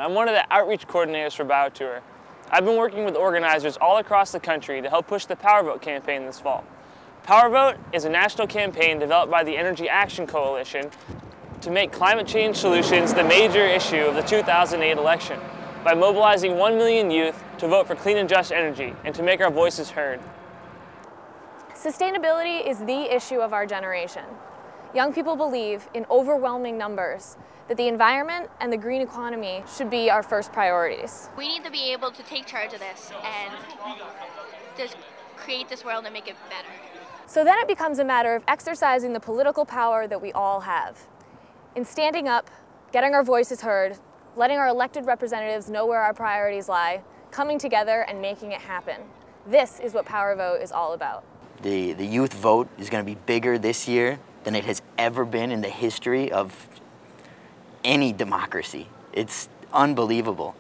I'm one of the outreach coordinators for BioTour. I've been working with organizers all across the country to help push the PowerVote campaign this fall. PowerVote is a national campaign developed by the Energy Action Coalition to make climate change solutions the major issue of the 2008 election by mobilizing 1 million youth to vote for clean and just energy and to make our voices heard. Sustainability is the issue of our generation. Young people believe in overwhelming numbers that the environment and the green economy should be our first priorities. We need to be able to take charge of this and just create this world and make it better. So then it becomes a matter of exercising the political power that we all have. In standing up, getting our voices heard, letting our elected representatives know where our priorities lie, coming together and making it happen. This is what PowerVote is all about. The youth vote is going to be bigger this year than it has ever been in the history of any democracy. It's unbelievable.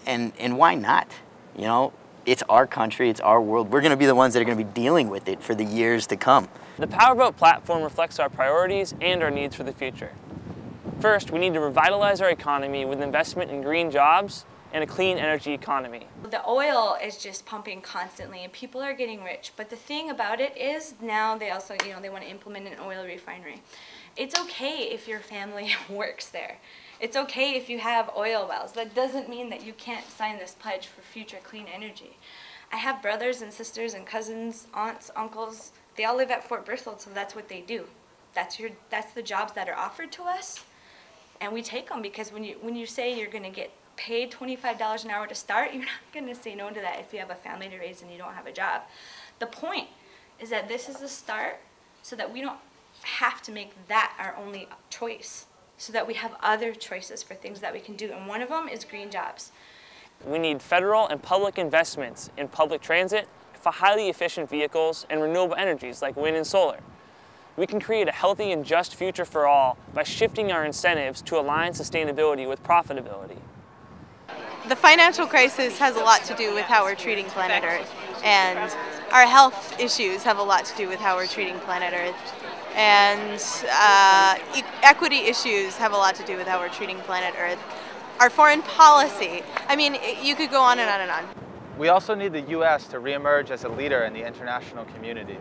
And why not? You know, it's our country, it's our world. We're going to be the ones that are going to be dealing with it for the years to come. The PowerVote platform reflects our priorities and our needs for the future. First, we need to revitalize our economy with investment in green jobs and a clean energy economy. The oil is just pumping constantly and people are getting rich, but the thing about it is now they also, they want to implement an oil refinery. It's okay if your family works there. It's okay if you have oil wells. That doesn't mean that you can't sign this pledge for future clean energy. I have brothers and sisters and cousins, aunts, uncles. They all live at Fort Berthold, so that's what they do. That's the jobs that are offered to us, and we take them because when you say you're going to get paid $25 an hour to start, you're not going to say no to that if you have a family to raise and you don't have a job. The point is that this is the start so that we don't have to make that our only choice, so that we have other choices for things that we can do, and one of them is green jobs. We need federal and public investments in public transit, for highly efficient vehicles, and renewable energies like wind and solar. We can create a healthy and just future for all by shifting our incentives to align sustainability with profitability. The financial crisis has a lot to do with how we're treating planet Earth, and our health issues have a lot to do with how we're treating planet Earth, and equity issues have a lot to do with how we're treating planet Earth. Our foreign policy, I mean, you could go on and on and on. We also need the U.S. to reemerge as a leader in the international community.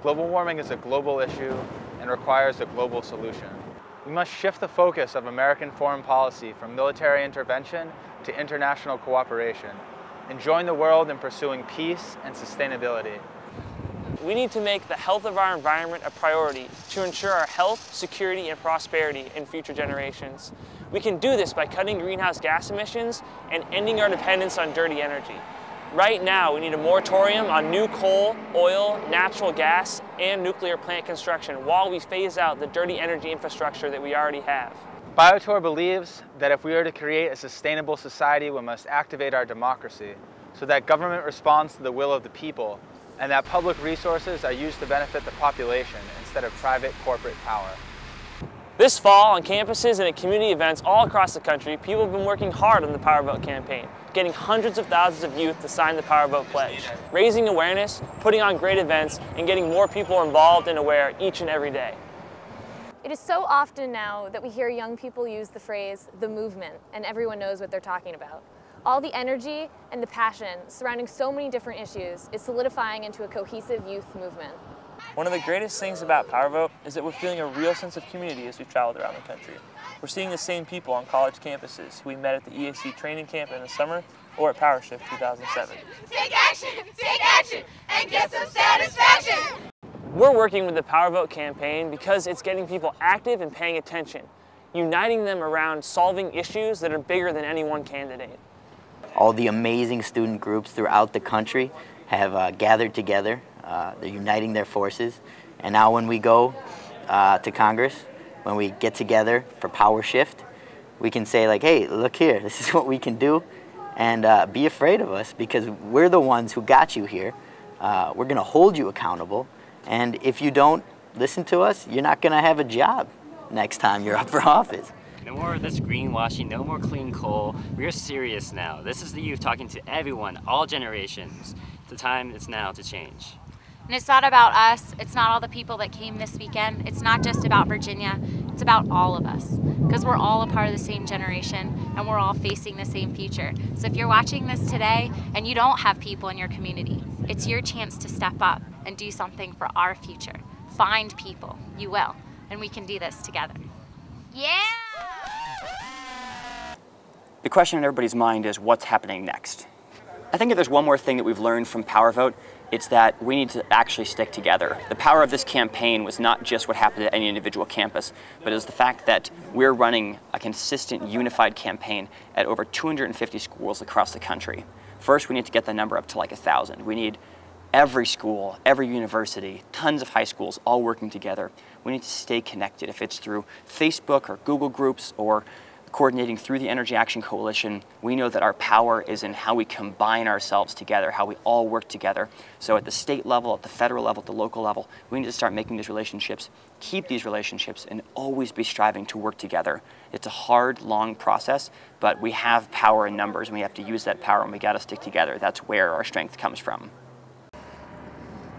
Global warming is a global issue and requires a global solution. We must shift the focus of American foreign policy from military intervention to international cooperation and join the world in pursuing peace and sustainability. We need to make the health of our environment a priority to ensure our health, security, and prosperity in future generations. We can do this by cutting greenhouse gas emissions and ending our dependence on dirty energy. Right now, we need a moratorium on new coal, oil, natural gas, and nuclear plant construction while we phase out the dirty energy infrastructure that we already have. BioTour believes that if we are to create a sustainable society, we must activate our democracy so that government responds to the will of the people and that public resources are used to benefit the population instead of private corporate power. This fall, on campuses and at community events all across the country, people have been working hard on the PowerVote campaign, getting hundreds of thousands of youth to sign the PowerVote pledge, raising awareness, putting on great events, and getting more people involved and aware each and every day. It is so often now that we hear young people use the phrase, the movement, and everyone knows what they're talking about. All the energy and the passion surrounding so many different issues is solidifying into a cohesive youth movement. One of the greatest things about PowerVote is that we're feeling a real sense of community as we've traveled around the country. We're seeing the same people on college campuses who we met at the EAC training camp in the summer or at PowerShift 2007. Take action, and get some satisfaction! We're working with the PowerVote campaign because it's getting people active and paying attention, uniting them around solving issues that are bigger than any one candidate. All the amazing student groups throughout the country have gathered together. They're uniting their forces. And now when we go to Congress, when we get together for PowerShift, we can say like, hey, look here, this is what we can do. And be afraid of us because we're the ones who got you here. We're going to hold you accountable. And if you don't listen to us, you're not going to have a job next time you're up for office. No more of this greenwashing, no more clean coal. We're serious now. This is the youth talking to everyone, all generations. The time is now to change. And it's not about us, it's not all the people that came this weekend, it's not just about Virginia, it's It's about all of us, because we're all a part of the same generation and we're all facing the same future. So if you're watching this today and you don't have people in your community, it's your chance to step up and do something for our future. Find people, you will, and we can do this together. Yeah! The question in everybody's mind is, what's happening next? I think if there's one more thing that we've learned from PowerVote, it's that we need to actually stick together. The power of this campaign was not just what happened at any individual campus, but it was the fact that we're running a consistent, unified campaign at over 250 schools across the country. First, we need to get the number up to like 1,000. We need every school, every university, tons of high schools all working together. We need to stay connected. If it's through Facebook or Google groups or coordinating through the Energy Action Coalition, we know that our power is in how we combine ourselves together, how we all work together. So at the state level, at the federal level, at the local level, we need to start making these relationships, keep these relationships, and always be striving to work together. It's a hard, long process, but we have power in numbers, and we have to use that power, and we got to stick together. That's where our strength comes from.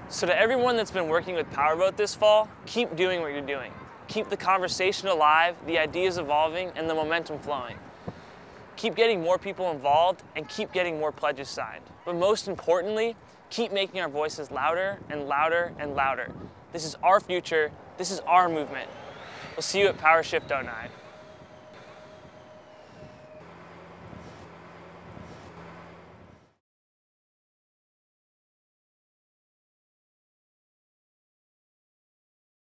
So to everyone that's been working with PowerVote this fall, keep doing what you're doing. Keep the conversation alive, the ideas evolving, and the momentum flowing. Keep getting more people involved and keep getting more pledges signed. But most importantly, keep making our voices louder and louder and louder. This is our future. This is our movement. We'll see you at PowerShift 09.